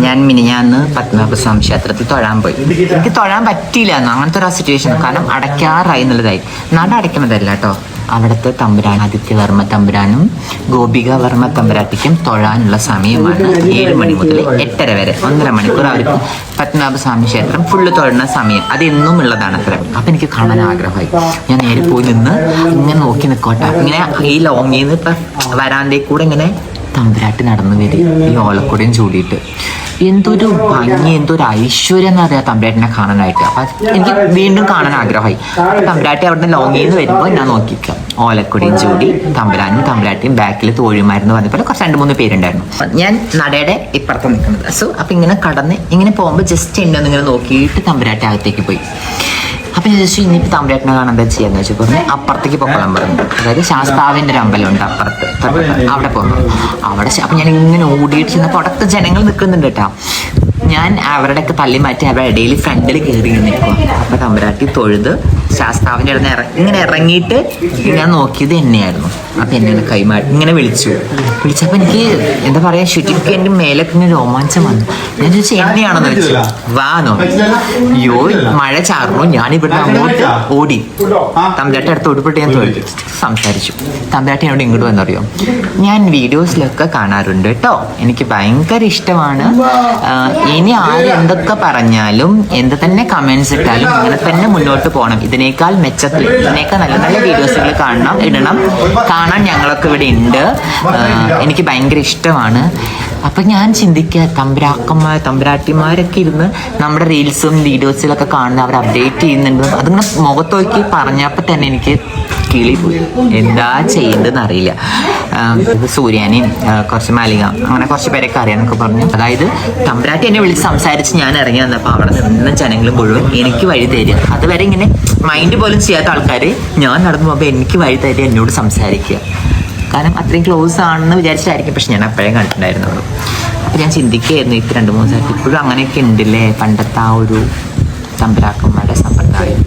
ഞാൻ മിനിഞ്ഞാന്ന് പത്മനാഭസ്വാമി ക്ഷേത്രത്തിൽ തൊഴാൻ പോയി. എനിക്ക് തൊഴാൻ പറ്റിയില്ല അങ്ങനത്തെ ഒരു സിറ്റുവേഷൻ. കാരണം അടയ്ക്കാറായി എന്നുള്ളതായി. നട അടയ്ക്കുന്നതല്ല കേട്ടോ, അവിടുത്തെ തമ്പുരാൻ ആദിത്യവർമ്മ തമ്പുരാനും ഗോപികാവർമ്മ തമ്പുരാട്ടിക്കും തൊഴാനുള്ള സമയമാണ് 7 മണി മുതൽ 8:30 വരെ. 1.5 മണിക്കൂർ അവർക്ക് പത്മനാഭസ്വാമി ക്ഷേത്രം ഫുള്ള് തൊഴുന്ന സമയം. അത് എന്നും ഉള്ളതാണ് അത്ര. അപ്പം എനിക്ക് കാണാൻ ആഗ്രഹമായി. ഞാൻ നേരെ പോയി നിന്ന് ഇങ്ങനെ നോക്കി നിൽക്കോട്ടെ. ഇങ്ങനെ ഈ ലോങ്ങിൽ നിന്ന് ഇപ്പം വരാന്തയിൽ കൂടെ ഇങ്ങനെ തമ്പുരാട്ടി നടന്നു വരും, ഈ ഓലക്കൊടിയും ചൂടിയിട്ട്. എന്തൊരു ഭംഗി, എന്തൊരു ഐശ്വര്യം എന്ന് പറയാം തമ്പുരാട്ടിനെ കാണാനായിട്ട്. അപ്പം എനിക്ക് വീണ്ടും കാണാൻ ആഗ്രഹമായി. തമ്പുരാട്ടി അവിടെ നിന്ന് ലോങ്ങിൽ നിന്ന് വരുമ്പോൾ ഞാൻ നോക്കിക്കാം, ഓലക്കൊടിയും ചൂടി തമ്പുരാനും തമ്പുരാട്ടിയും ബാക്കിൽ തോഴിമാരെന്ന് പറഞ്ഞപ്പോൾ കുറച്ച് 2-3 പേരുണ്ടായിരുന്നു. ഞാൻ നടയുടെ ഇപ്പുറത്ത് നിൽക്കുന്നത്. സോ അപ്പം ഇങ്ങനെ കടന്ന് ഇങ്ങനെ പോകുമ്പോൾ ജസ്റ്റ് എന്നെ ഒന്നിങ്ങനെ നോക്കിയിട്ട് തമ്പുരാട്ടി അകത്തേക്ക് പോയി. അപ്പം ഞാൻ ജസ്റ്റ് ഇനിയിപ്പോൾ തമ്പുരാട്ടിനെ കാണാൻ എന്താ ചെയ്യാന്ന് വെച്ചാൽ പറഞ്ഞ് അപ്പുറത്തേക്ക് പോകാൻ പറഞ്ഞു. അതായത് ശാസ്താവിൻ്റെ ഒരു അമ്പലമുണ്ട് അപ്പുറത്ത്, അവിടെ പോകുന്നു. അവിടെ അപ്പം ഞാൻ ഇങ്ങനെ ഓടിയിട്ട് ചെന്നപ്പോൾ അവിടുത്തെ ജനങ്ങൾ നിൽക്കുന്നുണ്ട് കേട്ടോ. ഞാൻ അവരുടെയൊക്കെ തള്ളി മാറ്റി അവരുടെ ഇടയിൽ ഫ്രണ്ടിൽ കയറി നിൽക്കുക. അപ്പം തമ്പുരാട്ടി തൊഴുത് ശാസ്താവിൻ്റെ അടുത്ത് ഇങ്ങനെ ഇറങ്ങിയിട്ട് ഞാൻ നോക്കിയത് എന്നെയായിരുന്നു. അപ്പം എന്നെ കൈമാറ്റി ഇങ്ങനെ വിളിച്ചപ്പോൾ എനിക്ക് എന്താ പറയുക, ശുചിക്ക് എൻ്റെ മേലൊക്കെ ഇങ്ങനെ രോമാഞ്ചം വന്നു. ഞാൻ ചോദിച്ചാൽ എന്നെയാണെന്ന് വെച്ചു. വാന്നോ, അയ്യോ മഴ ചാർന്നു. ഞാനിവിടെ അങ്ങോട്ട് ഓടി തമ്പുരാട്ടി അടുത്ത് ഓടിപ്പെട്ട് ഞാൻ സംസാരിച്ചു. തമ്പുരാട്ടി എന്നോട് ഇങ്ങോട്ട് വന്നറിയോ, ഞാൻ വീഡിയോസിലൊക്കെ കാണാറുണ്ട് കേട്ടോ, എനിക്ക് ഭയങ്കര ഇഷ്ടമാണ്. ഇനി ആര് എന്തൊക്കെ പറഞ്ഞാലും എന്ത് തന്നെ കമന്റ്സ് ഇട്ടാലും ഇങ്ങനെ തന്നെ മുന്നോട്ട് പോകണം. ഇതിനേക്കാൾ മെച്ചത്തിൽ, ഇതിനേക്കാൾ നല്ല നല്ല വീഡിയോസുകൾ ഇടണം. കാണാൻ ഞങ്ങളൊക്കെ ഇവിടെ ഉണ്ട്. എനിക്ക് ഭയങ്കര ഇഷ്ടമാണ്. അപ്പം ഞാൻ ചിന്തിക്കുക, തമ്പുരാട്ടിമാരൊക്കെ ഇരുന്ന് നമ്മുടെ റീൽസും വീഡിയോസിലൊക്കെ കാണുന്ന അവർ അപ്ഡേറ്റ് ചെയ്യുന്നുണ്ട്. അതിങ്ങനെ മുഖത്ത് നോക്കി പറഞ്ഞപ്പോൾ തന്നെ എനിക്ക് കിളി പോയി. എന്താ ചെയ്യേണ്ടതെന്ന് അറിയില്ല. സൂര്യാനെയും കുറച്ച് മാലിക അങ്ങനെ കുറച്ച് പേരൊക്കെ അറിയാമെന്നൊക്കെ പറഞ്ഞു. അതായത് തമ്പുരാട്ടി എന്നെ വിളിച്ച് സംസാരിച്ച് ഞാൻ ഇറങ്ങി വന്നപ്പോൾ അവിടെ നിന്ന് ജനങ്ങൾ മുഴുവൻ എനിക്ക് വഴി തരിക. അതുവരെ ഇങ്ങനെ മൈൻഡ് പോലും ചെയ്യാത്ത ആൾക്കാർ ഞാൻ നടന്നു പോകുമ്പോൾ എനിക്ക് വഴി തരിക, എന്നോട് സംസാരിക്കുക. കാരണം അത്രയും ക്ലോസ് ആണെന്ന് വിചാരിച്ചായിരിക്കും. പക്ഷെ ഞാൻ അപ്പോഴേ കണ്ടിട്ടുണ്ടായിരുന്നുള്ളൂ. അപ്പം ഞാൻ ചിന്തിക്കുകയായിരുന്നു, ഇപ്പം 2-3 ദിവസമായിട്ട് ഇപ്പോഴും അങ്ങനെയൊക്കെ ഉണ്ടല്ലേ പണ്ടത്തെ ആ ഒരു തമ്പുരാക്കന്മാരുടെ സമ്പ്രദായം.